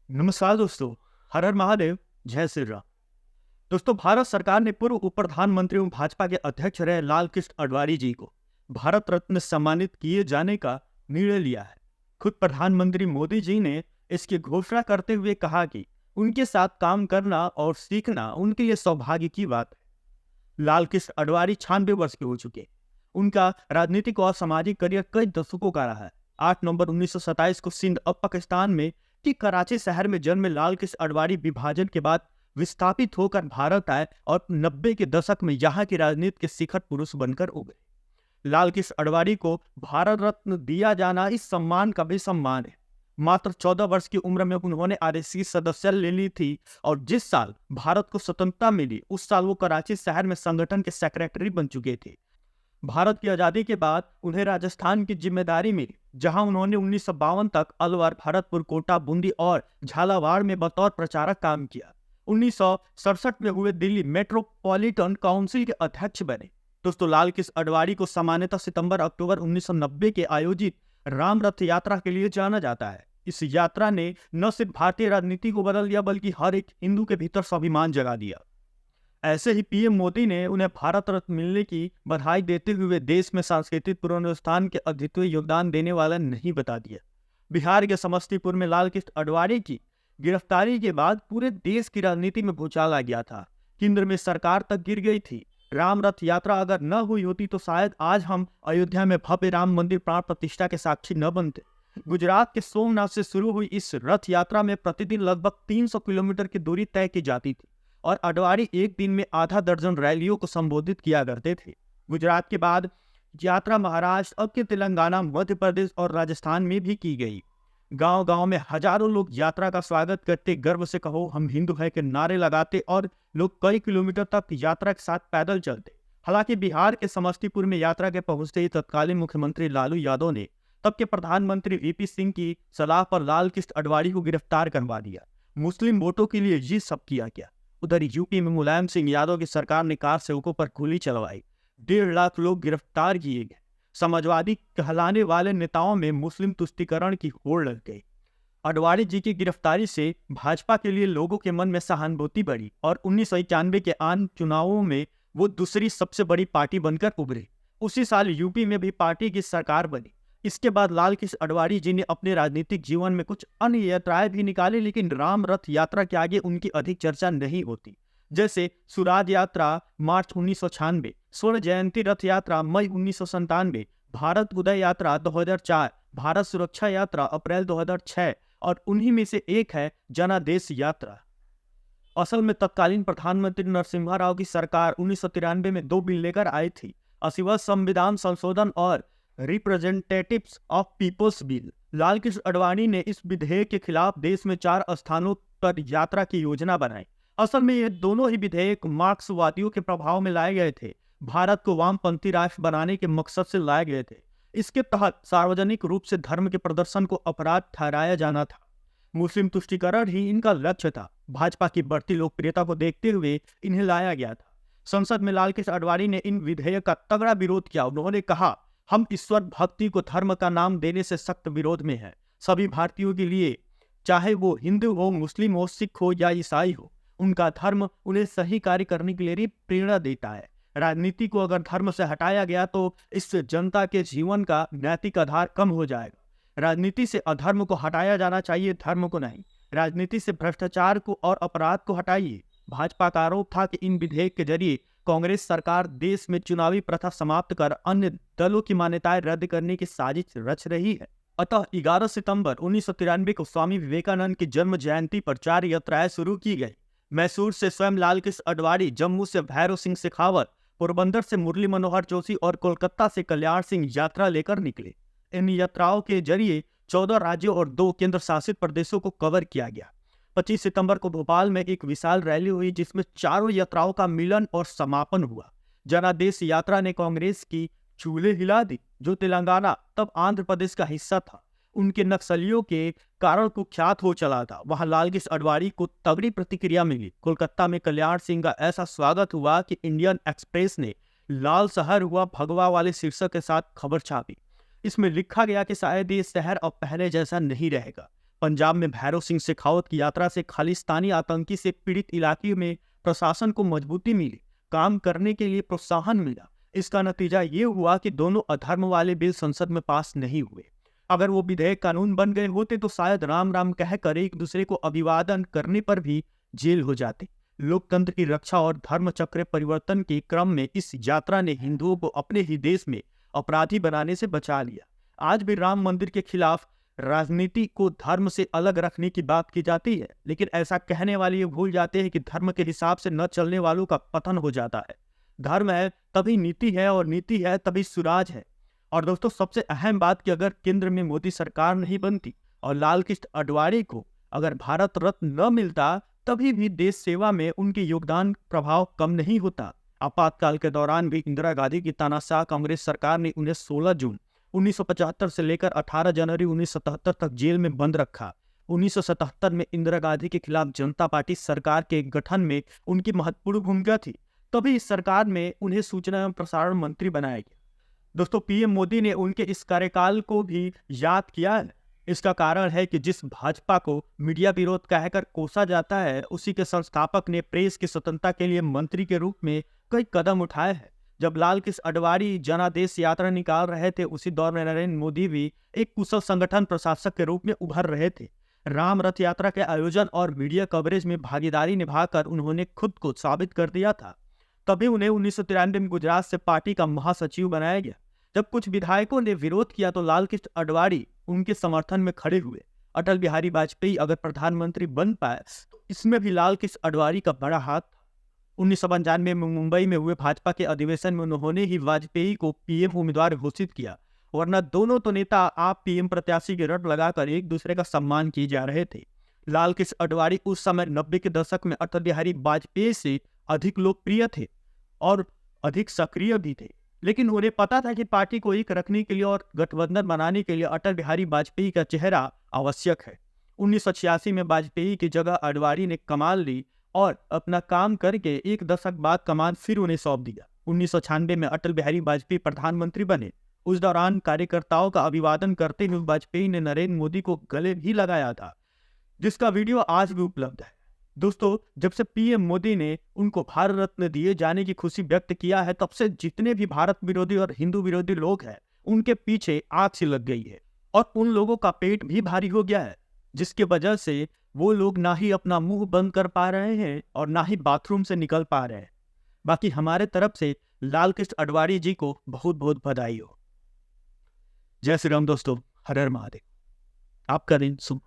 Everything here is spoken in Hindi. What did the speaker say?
नमस्कार दोस्तों। हर हर महादेव। जय श्री राम। दोस्तों, भारत सरकार ने पूर्व उप प्रधानमंत्री एवं भाजपा के अध्यक्ष रहे लाल कृष्ण आडवाणी जी को भारत रत्न सम्मानित किए जाने का निर्णय लिया है। खुद प्रधानमंत्री मोदी जी ने इसकी घोषणा करते हुए कहा कि उनके साथ काम करना और सीखना उनके लिए सौभाग्य की बात है। लाल कृष्ण आडवाणी 96 वर्ष के हो चुके हैं। उनका राजनीतिक और सामाजिक करियर कई दशकों का रहा है। 8 नवंबर 1927 को सिंध अब पाकिस्तान में कि कराची शहर में जन्मे लाल कृष्ण आडवाणी विभाजन के बाद विस्थापित होकर भारत आए और 90 के दशक में यहाँ की राजनीति के शिखर पुरुष बनकर उभरे। लाल कृष्ण आडवाणी को भारत रत्न दिया जाना इस सम्मान का भी सम्मान है। मात्र 14 वर्ष की उम्र में उन्होंने आरएससी सदस्य ले ली थी और जिस साल भारत को स्वतंत्रता मिली उस साल वो कराची शहर में संगठन के सेक्रेटरी बन चुके थे। भारत की आजादी के बाद उन्हें राजस्थान की जिम्मेदारी मिली, जहां उन्होंने 1952 तक अलवर, भरतपुर, कोटा, बूंदी और झालावाड़ में बतौर प्रचारक काम किया। 1967 में हुए दिल्ली मेट्रोपॉलिटन काउंसिल के अध्यक्ष बने। दोस्तों, लाल कृष्ण आडवाणी को सामान्यतः सितंबर-अक्टूबर 1990 के आयोजित राम रथ यात्रा के लिए जाना जाता है। इस यात्रा ने न सिर्फ भारतीय राजनीति को बदल दिया बल्कि हर एक हिंदू के भीतर स्वाभिमान जगा दिया। ऐसे ही पीएम मोदी ने उन्हें भारत रत्न मिलने की बधाई देते हुए देश में सांस्कृतिक पुनरुत्थान के अद्वितीय योगदान देने वाला नहीं बता दिया। बिहार के समस्तीपुर में लाल कृष्ण आडवाणी की गिरफ्तारी के बाद पूरे देश की राजनीति में भूचाल आ गया था। केंद्र में सरकार तक गिर गई थी। राम रथ यात्रा अगर न हुई होती तो शायद आज हम अयोध्या में भव्य राम मंदिर प्राण प्रतिष्ठा के साक्षी न बनते। गुजरात के सोमनाथ से शुरू हुई इस रथ यात्रा में प्रतिदिन लगभग 300 किलोमीटर की दूरी तय की जाती थी और आडवाणी एक दिन में आधा दर्जन रैलियों को संबोधित किया करते थे। गुजरात के बाद यात्रा महाराष्ट्र, अब के तेलंगाना, मध्य प्रदेश और राजस्थान में भी की गई। गांव-गांव में हजारों लोग यात्रा का स्वागत करते, गर्व से कहो हम हिंदू है के नारे लगाते और लोग कई किलोमीटर तक यात्रा के साथ पैदल चलते। हालांकि बिहार के समस्तीपुर में यात्रा के पहुंचते ही तत्कालीन मुख्यमंत्री लालू यादव ने तब के प्रधानमंत्री वीपी सिंह की सलाह पर लाल कृष्ण आडवाणी को गिरफ्तार करवा दिया। मुस्लिम वोटों के लिए ये सब किया गया। उधर यूपी में मुलायम सिंह यादव की सरकार ने कार सेवकों पर गोली चलवाई। 1.5 लाख लोग गिरफ्तार किए गए। समाजवादी कहलाने वाले नेताओं में मुस्लिम तुष्टीकरण की होड़ लग गई। आडवाणी जी की गिरफ्तारी से भाजपा के लिए लोगों के मन में सहानुभूति बढ़ी और 1991 के आम चुनावों में वो दूसरी सबसे बड़ी पार्टी बनकर उभरे। उसी साल यूपी में भी पार्टी की सरकार बनी। इसके बाद लाल कृष्ण आडवाणी जी ने अपने राजनीतिक जीवन में कुछ अन्य यात्राएं भी निकाली, लेकिन राम रथ यात्रा के आगे उनकी अधिक चर्चा नहीं होती। जैसे सुराज यात्रा मार्च 1996, स्वर्ण जयंती रथ यात्रा मई 1997, भारत उदय यात्रा 2004, भारत सुरक्षा यात्रा अप्रैल 2006 और उन्हीं में से एक है जनादेश यात्रा। असल में तत्कालीन प्रधानमंत्री नरसिम्हा राव की सरकार 1993 में 2 बिल लेकर आई थी। 80वां संविधान संशोधन और representatives of peoples bill. Lal Krishna Advani ने इस विधेयक के खिलाफ देश में 4 स्थानों पर यात्रा की योजना बनाई। असल में ये दोनों ही विधेयक मार्क्सवादियों के प्रभाव में लाए गए थे। भारत को वामपंथी राष्ट्र बनाने के मकसद से लाए गए थे। इसके तहत सार्वजनिक रूप से धर्म के प्रदर्शन को अपराध ठहराया जाना था। मुस्लिम तुष्टीकरण ही इनका लक्ष्य था। भाजपा की बढ़ती लोकप्रियता को देखते हुए इन्हें लाया गया था। संसद में लाल कृष्ण आडवाणी ने इन विधेयक का तगड़ा विरोध किया। उन्होंने कहा, हम ईश्वर भक्ति को धर्म का नाम देने से सख्त विरोध में हैं। सभी भारतीयों के लिए, चाहे वो हिंदू हो, मुस्लिम हो, सिख हो या ईसाई हो, उनका धर्म उन्हें सही कार्य करने के लिए प्रेरणा देता है। राजनीति को अगर धर्म से हटाया गया तो इससे जनता के जीवन का नैतिक आधार कम हो जाएगा। राजनीति से अधर्म को हटाया जाना चाहिए, धर्म को नहीं। राजनीति से भ्रष्टाचार को और अपराध को हटाइए। भाजपा का आरोप था कि इन विधेयक के जरिए कांग्रेस सरकार देश में चुनावी प्रथा समाप्त कर अन्य दलों की मान्यताएं रद्द करने की साजिश रच रही है। अतः 11 सितंबर 1993 को स्वामी विवेकानंद की जन्म जयंती पर 4 यात्राएं शुरू की गई। मैसूर से स्वयं लाल कृष्ण आडवाणी, जम्मू से भैरव सिंह शेखावत, पोरबंदर से मुरली मनोहर जोशी और कोलकाता से कल्याण सिंह यात्रा लेकर निकले। इन यात्राओं के जरिए 14 राज्यों और 2 केंद्र शासित प्रदेशों को कवर किया गया। 25 सितंबर को भोपाल में एक विशाल रैली हुई जिसमें चारों यात्राओं का मिलन और समापन हुआ। जनादेश यात्रा ने कांग्रेस की चूल्हे हिला दी, जो तेलंगाना तब आंध्र प्रदेश का हिस्सा था। उनके नक्सलियों के कारण कुख्यात हो चला था। वहां लाल कृष्ण आडवाणी को तगड़ी प्रतिक्रिया मिली। कोलकाता में कल्याण सिंह का ऐसा स्वागत हुआ कि इंडियन एक्सप्रेस ने लाल शहर हुआ भगवा वाले शीर्षक के साथ खबर छापी। इसमें लिखा गया कि शायद ये शहर अब पहले जैसा नहीं रहेगा। पंजाब में भैरव सिंह शेखावत की यात्रा से खालिस्तानी आतंकी से पीड़ित इलाके में प्रशासन को मजबूती मिली, काम करने के लिए प्रोत्साहन मिला। इसका नतीजा ये हुआ कि दोनों अधर्म वाले बिल संसद में पास नहीं हुए। अगर वो विधेयक कानून बन गए होते तो शायद राम राम कहकर एक दूसरे को अभिवादन करने पर भी जेल हो जाती। लोकतंत्र की रक्षा और धर्म चक्र परिवर्तन के क्रम में इस यात्रा ने हिंदुओं को अपने ही देश में अपराधी बनाने से बचा लिया। आज भी राम मंदिर के खिलाफ राजनीति को धर्म से अलग रखने की बात की जाती है, लेकिन ऐसा कहने वाले ये भूल जाते हैं कि धर्म के हिसाब से न चलने वालों का पतन हो जाता है। धर्म है तभी नीति है और नीति है तभी सुराज है। और दोस्तों, सबसे अहम बात कि अगर केंद्र में मोदी सरकार नहीं बनती और लाल कृष्ण आडवाणी को अगर भारत रत्न न मिलता, तभी भी देश सेवा में उनके योगदान प्रभाव कम नहीं होता। आपातकाल के दौरान भी इंदिरा गांधी की तानाशाह कांग्रेस सरकार ने उन्हें 16 जून 1975 से लेकर 18 जनवरी 1977 तक जेल में बंद रखा। 1977 में इंदिरा गांधी के खिलाफ जनता पार्टी सरकार के गठन में उनकी महत्वपूर्ण भूमिका थी, तभी इस सरकार में उन्हें सूचना एवं प्रसारण मंत्री बनाया गया। दोस्तों, पीएम मोदी ने उनके इस कार्यकाल को भी याद किया है। इसका कारण है कि जिस भाजपा को मीडिया विरोध कहकर कोसा जाता है, उसी के संस्थापक ने प्रेस की स्वतंत्रता के लिए मंत्री के रूप में कई कदम उठाए हैं। जब लाल कृष्ण आडवाणी जनादेश यात्रा निकाल रहे थे, उसी दौर में नरेंद्र मोदी भी एक कुशल संगठन प्रशासक के रूप में उभर रहे थे। राम रथ यात्रा के आयोजन और मीडिया कवरेज में भागीदारी निभाकर उन्होंने खुद को साबित कर दिया था। तभी उन्हें 1993 में गुजरात से पार्टी का महासचिव बनाया गया। जब कुछ विधायकों ने विरोध किया तो लाल कृष्ण आडवाणी उनके समर्थन में खड़े हुए। अटल बिहारी वाजपेयी अगर प्रधानमंत्री बन पाए तो इसमें भी लाल कृष्ण आडवाणी का बड़ा हाथ। 1995 में मुंबई में हुए भाजपा के अधिवेशन में उन्होंने ही वाजपेयी को पीएम उम्मीदवार घोषित किया, वरना दोनों तो नेता आप पीएम प्रत्याशी की रट लगाकर एक दूसरे का सम्मान किए जा रहे थे। लाल कृष्ण आडवाणी उस समय 90 के दशक में अटल बिहारी वाजपेयी से अधिक लोकप्रिय थे और अधिक सक्रिय भी थे, लेकिन उन्हें पता था कि पार्टी को एक रखने के लिए और गठबंधन बनाने के लिए अटल बिहारी वाजपेयी का चेहरा आवश्यक है। 1986 में वाजपेयी की जगह आडवाणी ने कमान ली और अपना काम करके एक दशक बाद कमान फिर उन्हें सौंप दिया। 1996 में अटल बिहारी वाजपेयी प्रधानमंत्री बने। उस दौरान कार्यकर्ताओं का अभिवादन करते हुए वाजपेयी ने नरेंद्र मोदी को गले भी लगाया था, जिसका वीडियो आज भी उपलब्ध है। दोस्तों, जब से पीएम मोदी ने उनको भारत रत्न दिए जाने की खुशी व्यक्त किया है, तब से जितने भी भारत विरोधी और हिंदू विरोधी लोग हैं, उनके पीछे आग सी लग गई है और उन लोगों का पेट भी भारी हो गया है, जिसकी वजह से वो लोग ना ही अपना मुंह बंद कर पा रहे हैं और ना ही बाथरूम से निकल पा रहे हैं। बाकी हमारे तरफ से लाल कृष्ण आडवाणी जी को बहुत बहुत बधाई हो। जय श्री राम दोस्तों, हर हर महादेव। आपका दिन शुभ।